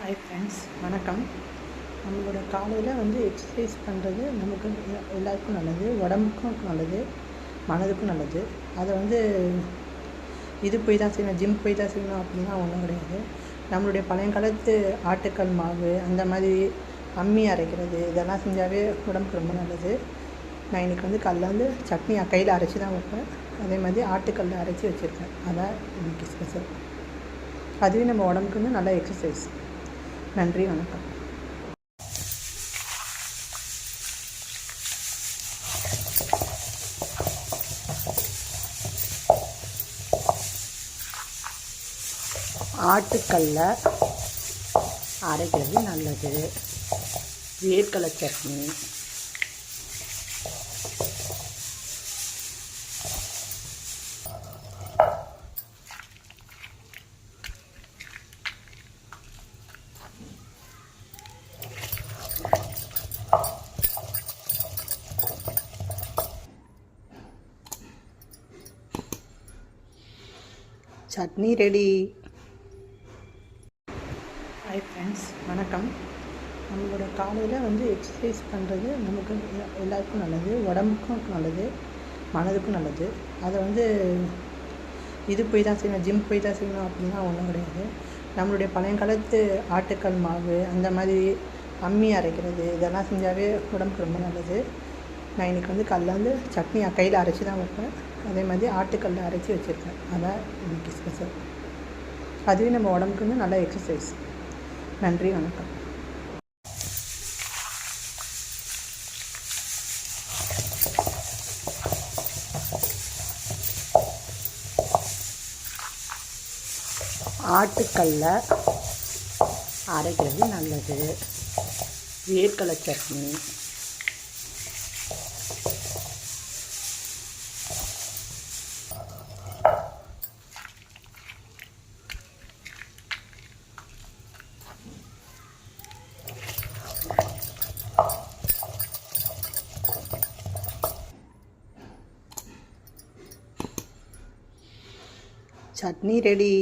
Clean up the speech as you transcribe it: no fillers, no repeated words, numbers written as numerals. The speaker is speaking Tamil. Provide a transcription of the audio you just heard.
ஹாய் ஃப்ரெண்ட்ஸ், வணக்கம். நம்மளோட காலையில் எக்ஸசைஸ் பண்ணுறது நமக்கு எல்லாருக்கும் நல்லது, உடம்புக்கும் நல்லது, மனதுக்கும் நல்லது. அதை இது போய் தான் செய்யணும், ஜிம் போய் தான் செய்யணும் அப்படின்னா ஒன்றும் கிடையாது. நம்மளுடைய பழையங்காலத்து ஆட்டுக்கல் மாவு, அந்த மாதிரி அம்மி அரைக்கிறது, இதெல்லாம் செஞ்சாவே உடம்புக்கு ரொம்ப நல்லது. நான் இன்றைக்கி காலைல சட்னி கையில் அரைச்சி தான் வைப்பேன். அதே மாதிரி ஆட்டுக்கல்ல அரைச்சி வச்சுருக்கேன். அதான் இன்றைக்கி ஸ்பெஷல். அதுவே நம்ம உடம்புக்கு நல்ல எக்ஸசைஸ். நன்றி, வணக்கம். ஆட்டுக்கல்ல அரைக்கிறது நல்லது. வேர்க்கடலை chutney, chutney ready. Hi friends, வணக்கம். நம்மளோட காலையில் எக்ஸசைஸ் பண்ணுறது நமக்கு எல்லாருக்கும் நல்லது, உடம்புக்கும் நல்லது, மனதுக்கும் நல்லது. அதை இது போய் தான் செய்யணும், ஜிம் போய் தான் செய்யணும் அப்படின்னா ஒன்றும் கிடையாது. நம்மளுடைய பழையங்காலத்து ஆட்டுக்கல் மாவு, அந்த மாதிரி அம்மி அரைக்கிறது, இதெல்லாம் செஞ்சாவே உடம்புக்கு ரொம்ப நல்லது. நான் இன்றைக்கி காலைல சட்னி கையில் அரைச்சி தான் வைப்பேன். அதே மாதிரி ஆட்டுக்கல்ல அரைச்சி வச்சுருக்கேன். அதான் இன்றைக்கி ஸ்பெஷல். அதுவே நம்ம உடம்புக்கு நல்ல எக்ஸசைஸ். நன்றி, வணக்கம். ஆட்டுக்கல்ல அரைக்கிறது நல்லது. வேர்க்கடலை சட்னி, சட்னி ரெடி.